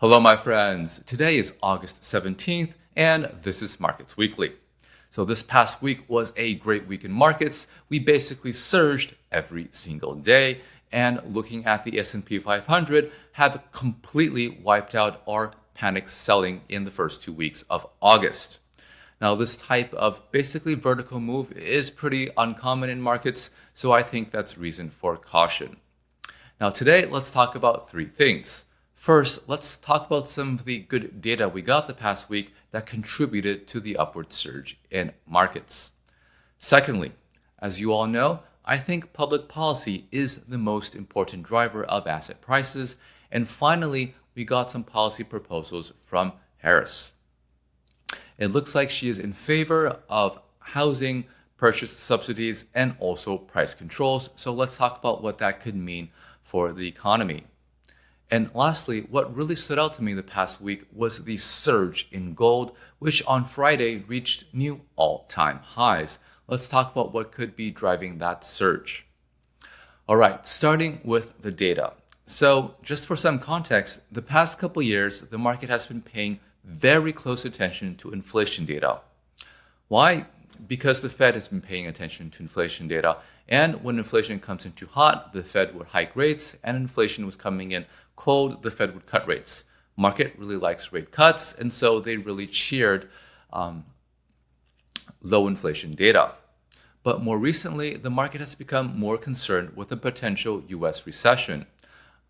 Hello, my friends. Today is August 17th, and this is Markets Weekly. So this past week was a great week in markets. We basically surged every single day, and looking at the S&P 500 have completely wiped out our panic selling in the first 2 weeks of August. Now, this type of basically vertical move is pretty uncommon in markets, so I think that's reason for caution. Now, today, let's talk about three things. First, let's talk about some of the good data we got the past week that contributed to the upward surge in markets. Secondly, as you all know, I think public policy is the most important driver of asset prices. And finally, we got some policy proposals from Harris. It looks like she is in favor of housing, purchase subsidies, and also price controls. So let's talk about what that could mean for the economy. And lastly, what really stood out to me the past week was the surge in gold, which on Friday reached new all-time highs. Let's talk about what could be driving that surge. All right, starting with the data. So just for some context, the past couple years, the market has been paying very close attention to inflation data. Why? Because the Fed has been paying attention to inflation data. And when inflation comes in too hot, the Fed would hike rates, and inflation was coming in cold, the Fed would cut rates. Market really likes rate cuts, and so they really cheered low inflation data. But more recently, the market has become more concerned with a potential U.S. recession.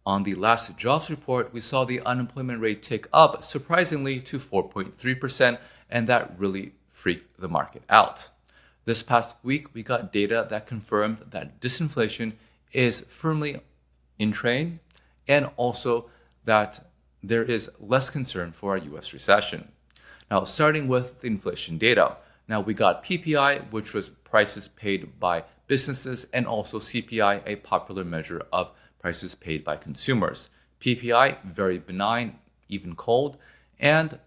On the last jobs report, we saw the unemployment rate tick up surprisingly to 4.3%, and that really freaked the market out. This past week, we got data that confirmed that disinflation is firmly in train, and also that there is less concern for a U.S. recession. Now, starting with the inflation data. Now, we got PPI, which was prices paid by businesses, and also CPI, a popular measure of prices paid by consumers. PPI, very benign, even cold, and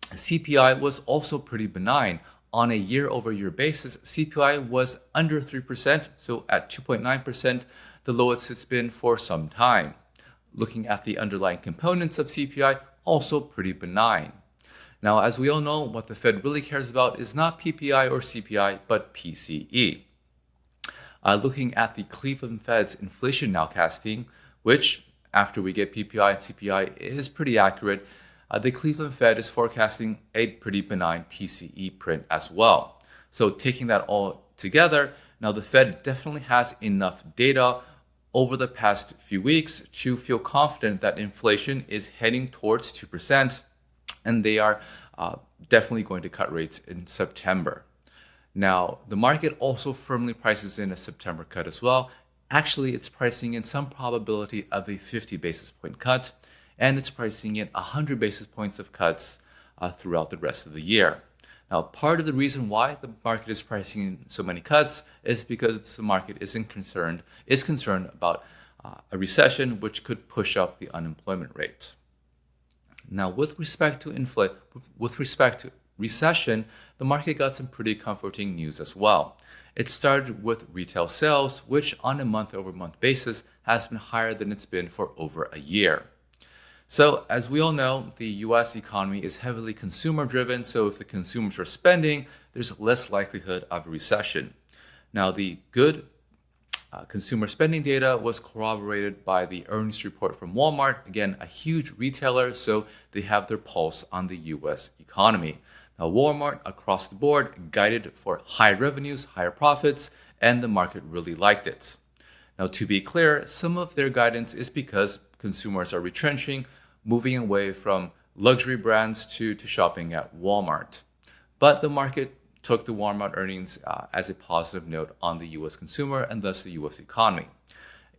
CPI was also pretty benign. On a year-over-year basis, CPI was under 3%, so at 2.9%, the lowest it's been for some time. Looking at the underlying components of CPI, also pretty benign. Now, as we all know, what the Fed really cares about is not PPI or CPI, but PCE. Looking at the Cleveland Fed's inflation nowcasting, which, after we get PPI and CPI, is pretty accurate, the Cleveland Fed is forecasting a pretty benign PCE print as well. So taking that all together, now the Fed definitely has enough data over the past few weeks to feel confident that inflation is heading towards 2%, and they are definitely going to cut rates in September. Now, the market also firmly prices in a September cut as well. Actually, it's pricing in some probability of a 50 basis point cut, and it's pricing in 100 basis points of cuts throughout the rest of the year. Now, part of the reason why the market is pricing in so many cuts is because the market is concerned about a recession, which could push up the unemployment rate. Now, with respect to recession, the market got some pretty comforting news as well. It started with retail sales, which on a month-over-month basis has been higher than it's been for over a year. So, as we all know, the U.S. economy is heavily consumer-driven, so if the consumers are spending, there's less likelihood of a recession. Now, the good consumer spending data was corroborated by the earnings report from Walmart, again, a huge retailer, so they have their pulse on the U.S. economy. Now, Walmart, across the board, guided for high revenues, higher profits, and the market really liked it. Now, to be clear, some of their guidance is because consumers are retrenching, moving away from luxury brands to shopping at Walmart. But the market took the Walmart earnings as a positive note on the U.S. consumer and thus the U.S. economy.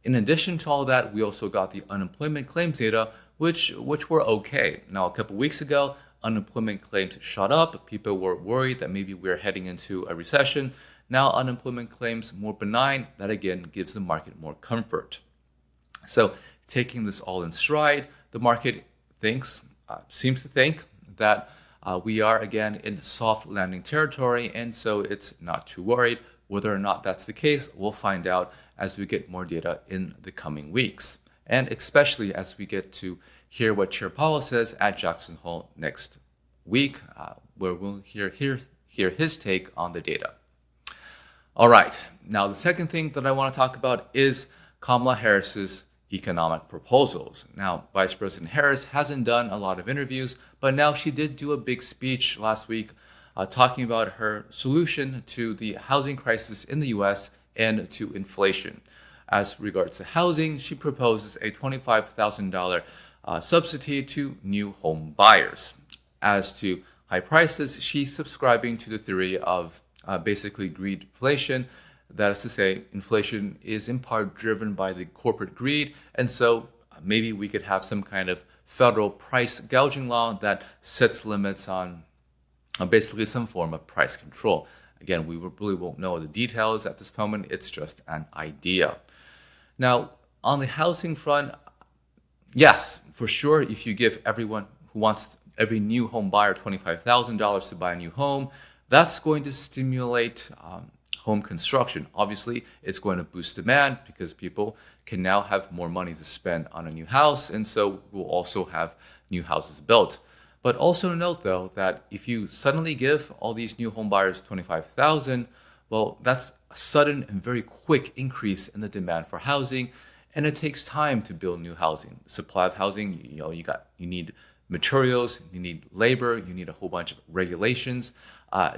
In addition to all that, we also got the unemployment claims data, which were okay. Now, a couple weeks ago, unemployment claims shot up. People were worried that maybe we're heading into a recession. Now, unemployment claims more benign. That again gives the market more comfort. So, taking this all in stride, the market seems to think that we are again in soft landing territory, and so it's not too worried. Whether or not that's the case, we'll find out as we get more data in the coming weeks, and especially as we get to hear what Chair Powell says at Jackson Hole next week, where we'll hear his take on the data. All right, now the second thing that I want to talk about is Kamala Harris's economic proposals. Now, Vice President Harris hasn't done a lot of interviews, but now she did do a big speech last week talking about her solution to the housing crisis in the US and to inflation. As regards to housing, she proposes a $25,000 subsidy to new home buyers. As to high prices, she's subscribing to the theory of basically greedflation. That is to say, inflation is in part driven by the corporate greed, and so maybe we could have some kind of federal price gouging law that sets limits on basically some form of price control. Again, we really won't know the details at this moment. It's just an idea. Now, on the housing front, yes, for sure, if you give everyone who wants every new home buyer $25,000 to buy a new home, that's going to stimulate home construction. Obviously, it's going to boost demand because people can now have more money to spend on a new house, and so we'll also have new houses built. But also note, though, that if you suddenly give all these new home buyers $25,000, well, that's a sudden and very quick increase in the demand for housing, and it takes time to build new housing. Supply of housing, you need materials, you need labor, you need a whole bunch of regulations,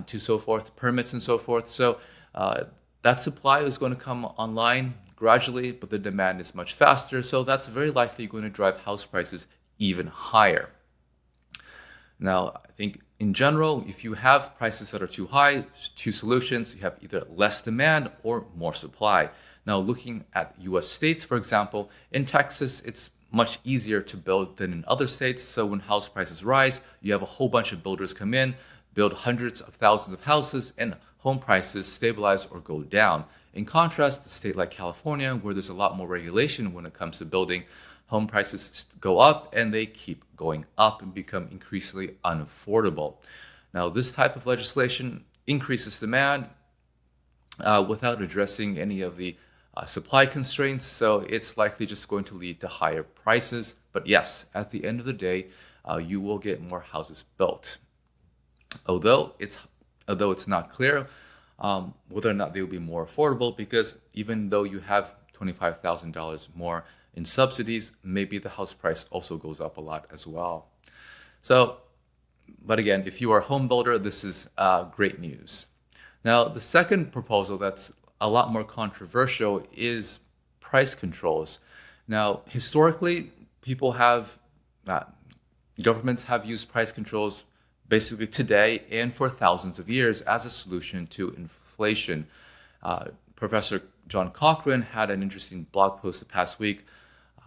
to so forth, permits and so forth. So that supply is going to come online gradually, but the demand is much faster. So that's very likely going to drive house prices even higher. Now, I think in general, if you have prices that are too high, two solutions. You have either less demand or more supply. Now, looking at US states, for example, in Texas, it's much easier to build than in other states. So when house prices rise, you have a whole bunch of builders come in, build hundreds of thousands of houses, and home prices stabilize or go down. In contrast, a state like California, where there's a lot more regulation when it comes to building, home prices go up and they keep going up and become increasingly unaffordable. Now, this type of legislation increases demand without addressing any of the supply constraints, so it's likely just going to lead to higher prices. But yes, at the end of the day, you will get more houses built. Although it's not clear whether or not they will be more affordable, because even though you have $25,000 more in subsidies, maybe the house price also goes up a lot as well. So, but again, if you are a home builder, this is great news. Now, the second proposal that's a lot more controversial is price controls. Now, historically, governments have used price controls basically today and for thousands of years as a solution to inflation. Professor John Cochrane had an interesting blog post the past week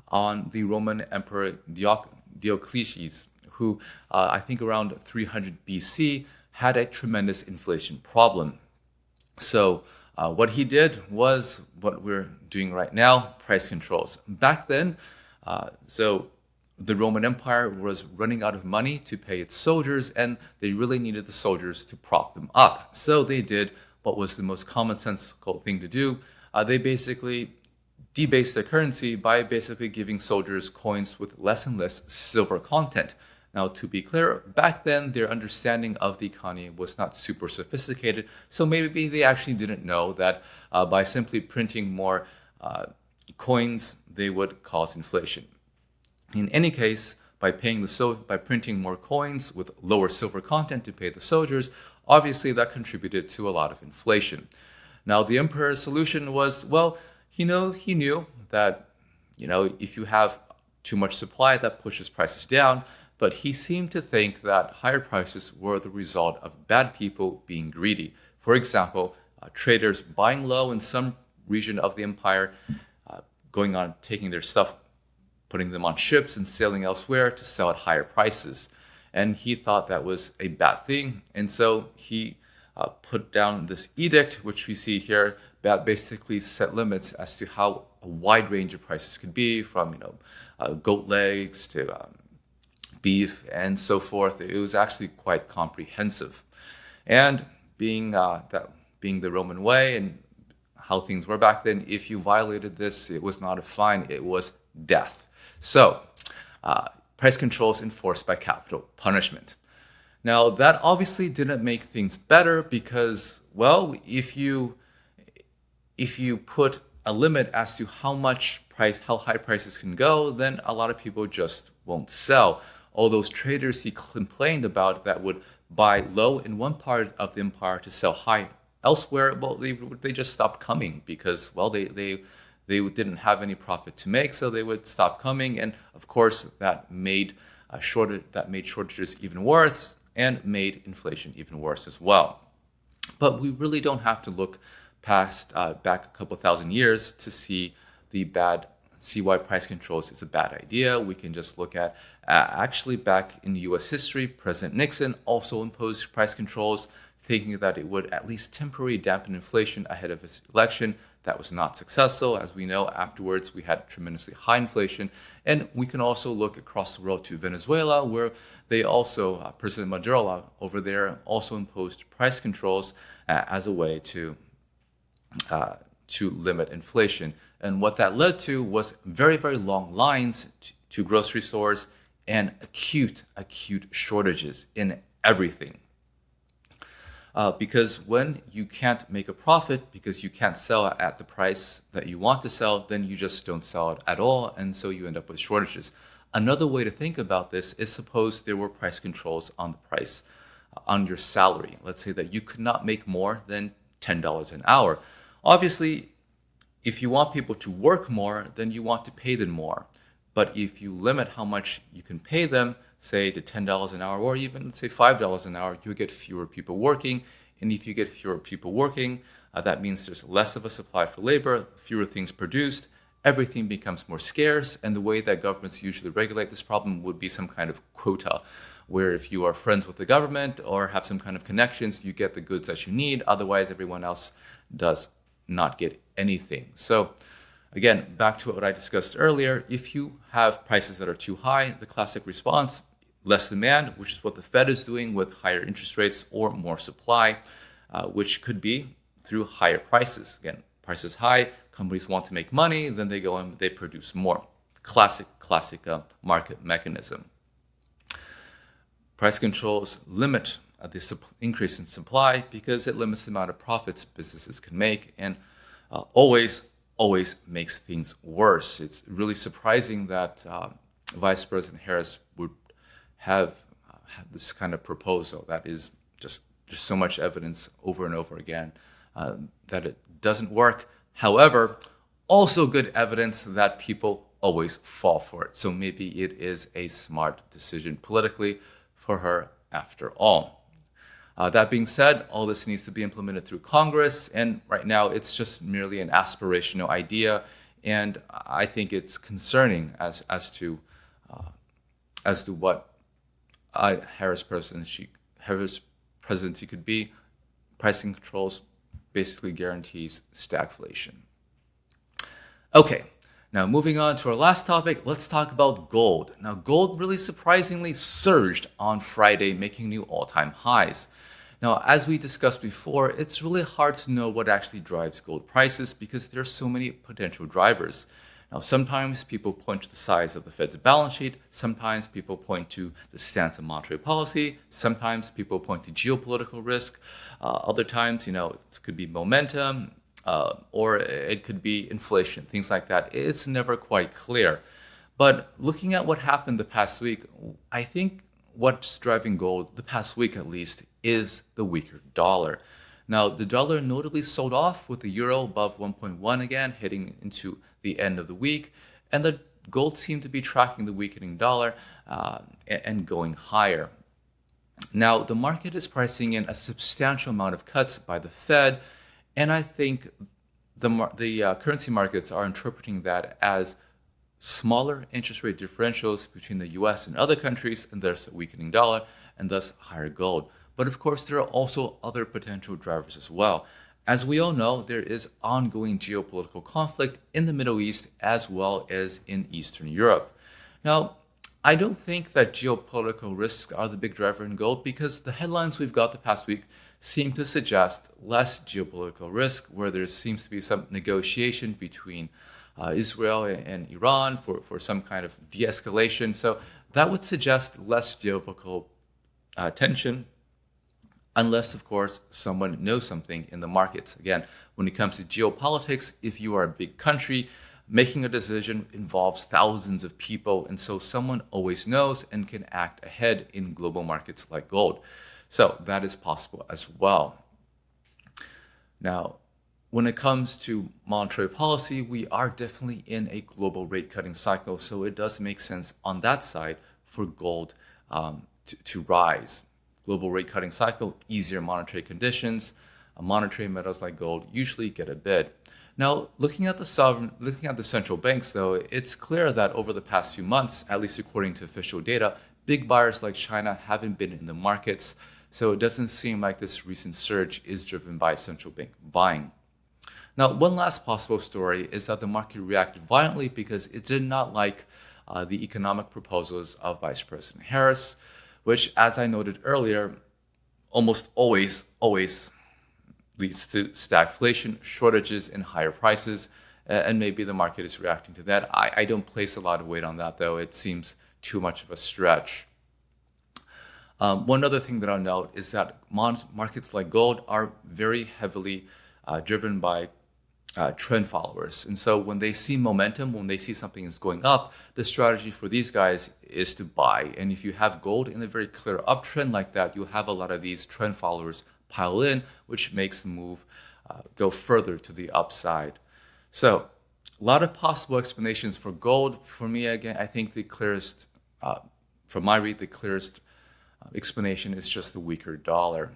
on the Roman Emperor Diocletian, who I think around 300 BC had a tremendous inflation problem. So what he did was what we're doing right now, price controls. Back then, so the Roman Empire was running out of money to pay its soldiers, and they really needed the soldiers to prop them up. So they did what was the most commonsensical thing to do. They basically debased their currency by basically giving soldiers coins with less and less silver content. Now, to be clear, back then, their understanding of the economy was not super sophisticated, so maybe they actually didn't know that by simply printing more coins, they would cause inflation. In any case, by printing more coins with lower silver content to pay the soldiers, obviously that contributed to a lot of inflation. Now, the emperor's solution was, well, he knew that, if you have too much supply, that pushes prices down. But he seemed to think that higher prices were the result of bad people being greedy. For example, traders buying low in some region of the empire, taking their stuff, putting them on ships and sailing elsewhere to sell at higher prices. And he thought that was a bad thing. And so he put down this edict, which we see here, that basically set limits as to how a wide range of prices could be, from goat legs to beef and so forth. It was actually quite comprehensive. And being the Roman way and how things were back then, if you violated this, it was not a fine, it was death. So price controls enforced by capital punishment. Now, that obviously didn't make things better because, well, if you put a limit as to how high prices can go, then a lot of people just won't sell. All those traders he complained about that would buy low in one part of the empire to sell high elsewhere, well, they just stopped coming because, well, they didn't have any profit to make, so they would stop coming, and of course that made shortages even worse and made inflation even worse as well. But we really don't have to look past back a couple thousand years to see why price controls is a bad idea. We can just look at actually back in U.S. history, President Nixon also imposed price controls, thinking that it would at least temporarily dampen inflation ahead of his election. That was not successful. As we know, afterwards we had tremendously high inflation. And we can also look across the world to Venezuela, where they also, President Maduro over there also imposed price controls as a way to limit inflation. And what that led to was very, very long lines to grocery stores and acute shortages in everything. Because when you can't make a profit because you can't sell at the price that you want to sell, then you just don't sell it at all, and so you end up with shortages. Another way to think about this is suppose there were price controls on the price on your salary. Let's say that you could not make more than $10 an hour. Obviously, if you want people to work more, then you want to pay them more. But if you limit how much you can pay them, say to $10 an hour or even say $5 an hour, you get fewer people working. And if you get fewer people working, that means there's less of a supply for labor, fewer things produced, everything becomes more scarce. And the way that governments usually regulate this problem would be some kind of quota, where if you are friends with the government or have some kind of connections, you get the goods that you need. Otherwise, everyone else does not get anything. So again, back to what I discussed earlier, if you have prices that are too high, the classic response, less demand, which is what the Fed is doing with higher interest rates, or more supply, which could be through higher prices. Again, prices high, companies want to make money, then they go and they produce more. Classic market mechanism. Price controls limit the increase in supply because it limits the amount of profits businesses can make, and always makes things worse. It's really surprising that Vice President Harris would have this kind of proposal. That is just so much evidence over and over again that it doesn't work. However, also good evidence that people always fall for it. So maybe it is a smart decision politically for her after all. That being said, all this needs to be implemented through Congress, and right now it's just merely an aspirational idea, and I think it's concerning as to what Harris presidency could be. Pricing controls basically guarantees stagflation. Okay, now moving on to our last topic, let's talk about gold. Now, gold really surprisingly surged on Friday, making new all-time highs. Now, as we discussed before, it's really hard to know what actually drives gold prices because there are so many potential drivers. Now, sometimes people point to the size of the Fed's balance sheet. Sometimes people point to the stance of monetary policy. Sometimes people point to geopolitical risk. Other times, it could be momentum, or it could be inflation, things like that. It's never quite clear. But looking at what happened the past week, I think what's driving gold, the past week at least, is the weaker dollar. Now, the dollar notably sold off with the euro above 1.1 again, heading into the end of the week, and the gold seemed to be tracking the weakening dollar and going higher. Now, the market is pricing in a substantial amount of cuts by the Fed, and I think the currency markets are interpreting that as smaller interest rate differentials between the US and other countries, and thus a weakening dollar, and thus higher gold. But of course, there are also other potential drivers as well. As we all know, there is ongoing geopolitical conflict in the Middle East as well as in Eastern Europe. Now, I don't think that geopolitical risks are the big driver in gold because the headlines we've got the past week seem to suggest less geopolitical risk, where there seems to be some negotiation between Israel and Iran for some kind of de-escalation. So that would suggest less geopolitical tension, unless, of course, someone knows something in the markets. Again, when it comes to geopolitics, if you are a big country, making a decision involves thousands of people, and so someone always knows and can act ahead in global markets like gold. So that is possible as well. Now, when it comes to monetary policy, we are definitely in a global rate cutting cycle, so it does make sense on that side for gold to rise. Global rate cutting cycle, easier monetary conditions, monetary metals like gold usually get a bid. Now, looking at the central banks, though, it's clear that over the past few months, at least according to official data, big buyers like China haven't been in the markets, so it doesn't seem like this recent surge is driven by central bank buying. Now, one last possible story is that the market reacted violently because it did not like the economic proposals of Vice President Harris, which, as I noted earlier, almost always leads to stagflation, shortages, and higher prices. And maybe the market is reacting to that. I don't place a lot of weight on that, though. It seems too much of a stretch. One other thing that I'll note is that markets like gold are very heavily driven by trend followers. And so when they see momentum, when they see something is going up, the strategy for these guys is to buy. And if you have gold in a very clear uptrend like that, you'll have a lot of these trend followers pile in, which makes the move go further to the upside. So a lot of possible explanations for gold. For me, again, I think the clearest, from my read, the clearest explanation is just the weaker dollar.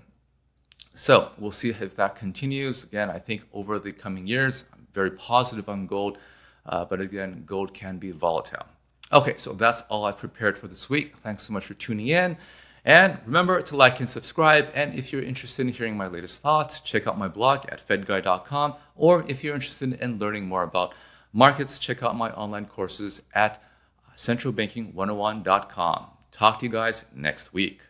So we'll see if that continues. Again, I think over the coming years, I'm very positive on gold, but again, gold can be volatile. Okay, so that's all I've prepared for this week. Thanks so much for tuning in. And remember to like and subscribe. And if you're interested in hearing my latest thoughts, check out my blog at fedguy.com. Or if you're interested in learning more about markets, check out my online courses at centralbanking101.com. Talk to you guys next week.